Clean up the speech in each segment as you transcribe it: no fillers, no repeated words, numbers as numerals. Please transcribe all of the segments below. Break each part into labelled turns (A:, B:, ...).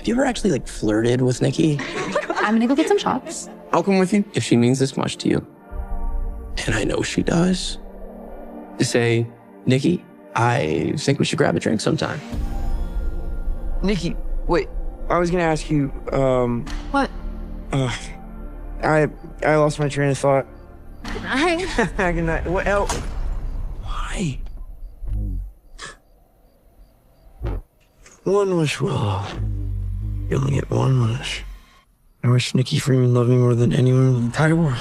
A: you ever actually like flirted with Nikki?
B: I'm gonna go get some shots.
A: I'll come with you if she means this much to you. And I know she does. To say, Nikki, I think we should grab a drink sometime.
C: Nikki, wait. I was gonna ask you,
B: What?
C: I lost my train of thought.
B: Good night.
C: Good night. What else?
A: Why?
C: One wish, Willow. You only get one wish. I wish Nikki Freeman loved me more than anyone in the entire world.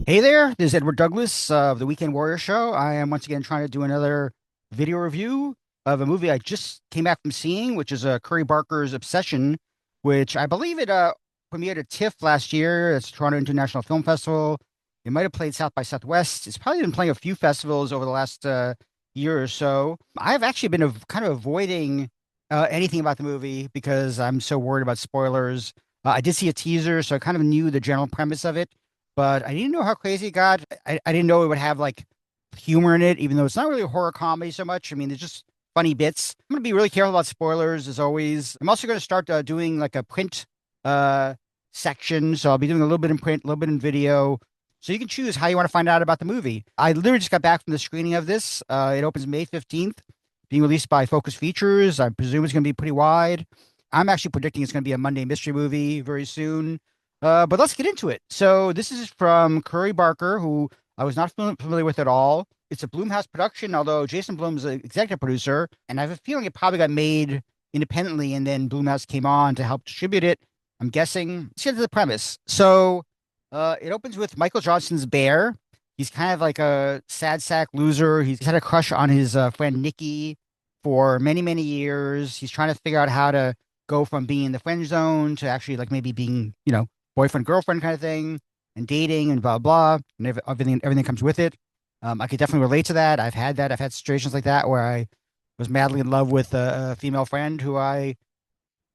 D: Hey there, this is Edward Douglas of the Weekend Warrior Show. I am once again trying to do another video review of a movie I just came back from seeing, which is Curry Barker's Obsession, which I believe it premiered at TIFF last year. It's Toronto International Film Festival. It might have played South by Southwest. It's probably been playing a few festivals over the last year or so. I've actually been kind of avoiding anything about the movie because I'm so worried about spoilers. I did see a teaser, so I kind of knew the general premise of it, but I didn't know how crazy it got. I didn't know it would have like humor in it, even though it's not really a horror comedy so much. I mean, there's just funny bits. I'm going to be really careful about spoilers as always. I'm also going to start doing like a print section. So I'll be doing a little bit in print, a little bit in video. So you can choose how you want to find out about the movie. I literally just got back from the screening of this. It opens May 15th, being released by Focus Features. I presume it's going to be pretty wide. I'm actually predicting it's going to be a Monday mystery movie very soon. But let's get into it. So this is from Curry Barker, who I was not familiar with at all. It's a Blumhouse production, although Jason Blum's the executive producer, and I have a feeling it probably got made independently, and then Blumhouse came on to help distribute it. I'm guessing. Let's get to the premise. So it opens with Michael Johnson's Bear. He's kind of like a sad sack loser. He's had a crush on his friend Nikki for many, many years. He's trying to figure out how to go from being in the friend zone to actually like maybe being, boyfriend, girlfriend kind of thing, and dating and blah, blah, and everything comes with it. I could definitely relate to that. I've had that. I've had situations like that where I was madly in love with a female friend who I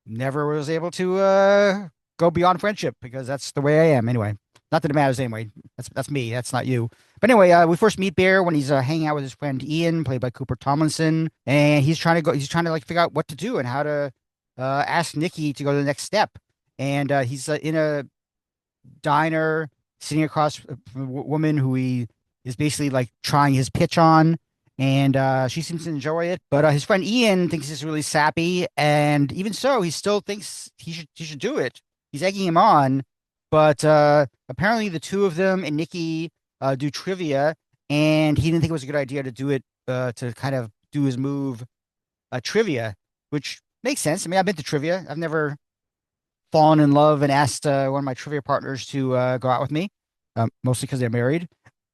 D: never was able to go beyond friendship because that's the way I am anyway. Not that it matters anyway. That's me. That's not you. But anyway, we first meet Bear when he's hanging out with his friend Ian, played by Cooper Tomlinson, and he's trying to like figure out what to do and how to ask Nikki to go to the next step. And he's in a diner sitting across from a woman who he is basically like trying his pitch on, and she seems to enjoy it. But his friend Ian thinks it's really sappy, and even so, he still thinks he should do it. He's egging him on, but apparently the two of them and Nikki do trivia, and he didn't think it was a good idea to do it to kind of do his move trivia, which makes sense. I mean, I've been to trivia. I've never fallen in love and asked one of my trivia partners to go out with me, mostly because they're married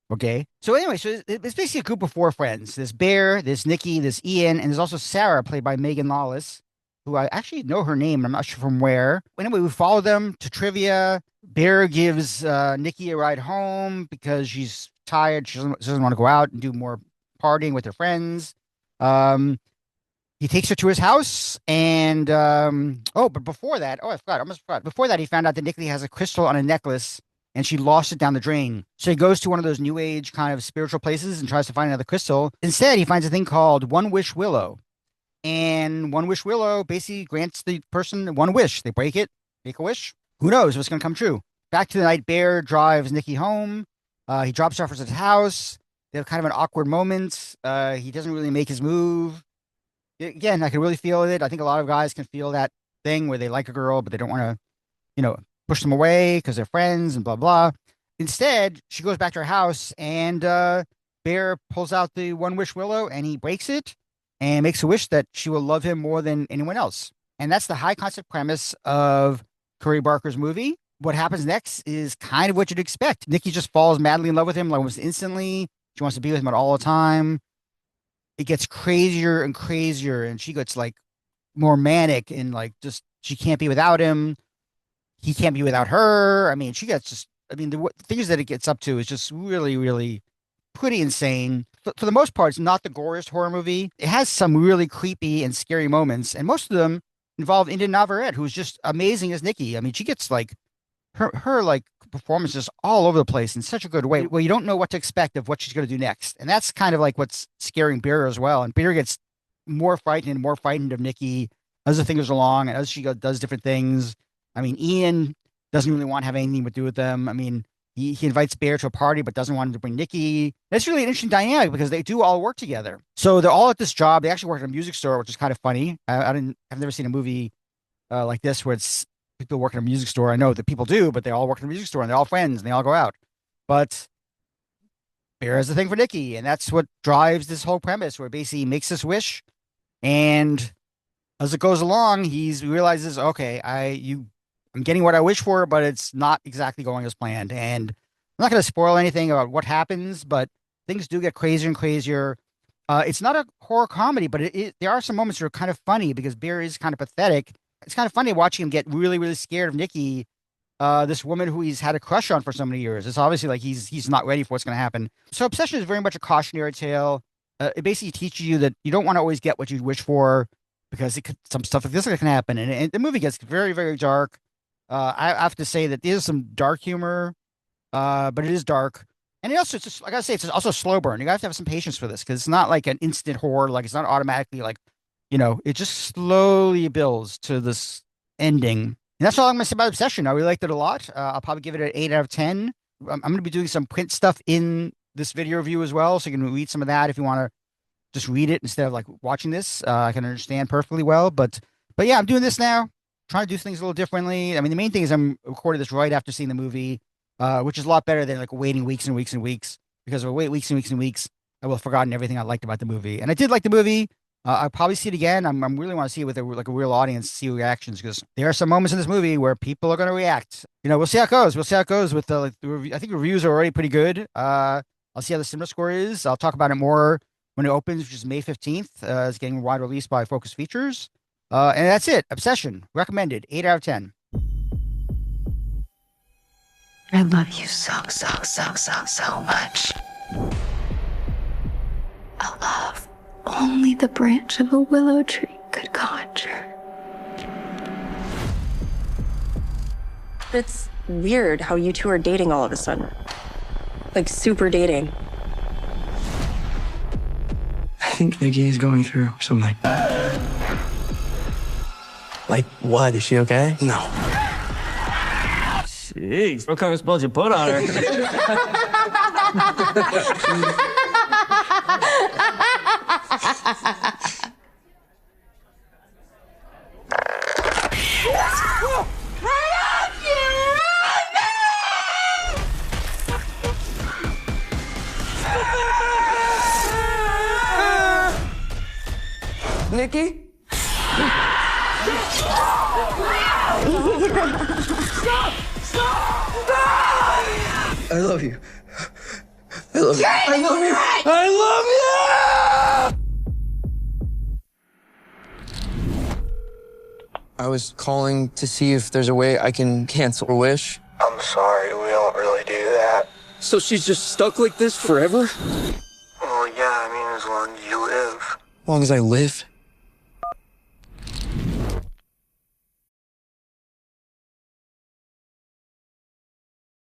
D: or gay. So anyway, so it's basically a group of four friends. There's Bear, there's Nikki, there's Ian, and there's also Sarah, played by Megan Lawless, who I actually know her name. I'm not sure from where. Anyway, we follow them to trivia. Bear gives Nikki a ride home because she's tired. She doesn't want to go out and do more partying with her friends. He takes her to his house, and but before that, I almost forgot. Before that, he found out that Nikki has a crystal on a necklace, and she lost it down the drain. So he goes to one of those new age kind of spiritual places and tries to find another crystal. Instead, he finds a thing called One Wish Willow, and One Wish Willow basically grants the person one wish. They break it, make a wish. Who knows what's going to come true? Back to the night, Bear drives Nikki home. He drops her off at his house. They have kind of an awkward moment. He doesn't really make his move. Again, I can really feel it. I think a lot of guys can feel that thing where they like a girl, but they don't want to, push them away because they're friends and blah, blah. Instead, she goes back to her house, and Bear pulls out the One Wish Willow, and he breaks it and makes a wish that she will love him more than anyone else. And that's the high concept premise of Curry Barker's movie. What happens next is kind of what you'd expect. Nikki just falls madly in love with him almost instantly. She wants to be with him all the time. It gets crazier and crazier, and she gets like more manic and like just she can't be without him. He can't be without her. I mean, the things that it gets up to is just really, really pretty insane. For the most part, it's not the goriest horror movie. It has some really creepy and scary moments, and most of them involve Indi Navarrete, who's just amazing as Nikki. I mean, she gets like her like performance is all over the place in such a good way. Well, you don't know what to expect of what she's going to do next, and that's kind of like what's scaring Beer as well. And Beer gets more frightened of Nikki as the thing goes along, and as she does different things. I mean, Ian doesn't really want to have anything to do with them. I mean, he invites Bear to a party, but doesn't want to bring Nikki. That's really an interesting dynamic because they do all work together. So they're all at this job. They actually work at a music store, which is kind of funny. I've never seen a movie like this where it's people work in a music store. I know that people do, but they all work in a music store and they're all friends and they all go out. But Bear has the thing for Nikki, and that's what drives this whole premise where basically he makes this wish, and as it goes along, he realizes, okay, I'm getting what I wish for, but it's not exactly going as planned. And I'm not going to spoil anything about what happens, but things do get crazier and crazier. It's not a horror comedy, but there are some moments that are kind of funny because Bear is kind of pathetic. It's kind of funny watching him get really, really scared of Nikki, this woman who he's had a crush on for so many years. It's obviously like he's not ready for what's going to happen. So Obsession is very much a cautionary tale. It basically teaches you that you don't want to always get what you wish for because some stuff like this can happen. And the movie gets very, very dark. I have to say that there's some dark humor, but it is dark. And it also, I gotta say, it's also a slow burn. You have to have some patience for this because it's not like an instant horror. Like it's not automatically like, it just slowly builds to this ending. And that's all I'm gonna say about Obsession. I really liked it a lot. I'll probably give it an 8 out of 10. I'm gonna be doing some print stuff in this video review as well, so you can read some of that if you want to just read it instead of like watching this. I can understand perfectly well, but yeah, I'm doing this now. Trying to do things a little differently. I mean, the main thing is I'm recording this right after seeing the movie, which is a lot better than like waiting weeks and weeks and weeks. Because if I wait weeks and weeks and weeks, I will have forgotten everything I liked about the movie. And I did like the movie. I'll probably see it again. I'm really want to see it with a real audience, see reactions, because there are some moments in this movie where people are going to react. We'll see how it goes. We'll see how it goes with the review. I think reviews are already pretty good. I'll see how the cinema score is. I'll talk about it more when it opens, which is May 15th. It's getting wide release by Focus Features. And that's it. Obsession. Recommended. 8 out of 10.
E: I love you so much. A love only the branch of a willow tree could conjure.
F: It's weird how you two are dating all of a sudden. Like super dating.
C: I think Nikki is going through something.
A: Like what? Is she okay?
C: No.
G: Jeez, what kind of spells you put on her?
A: Nikki?
C: I love you. I love you. I love you. I love you! I was calling to see if there's a way I can cancel a wish.
H: I'm sorry, we don't really do that.
A: So she's just stuck like this forever?
H: Well, yeah, I mean, as long as you live.
C: As long as I live.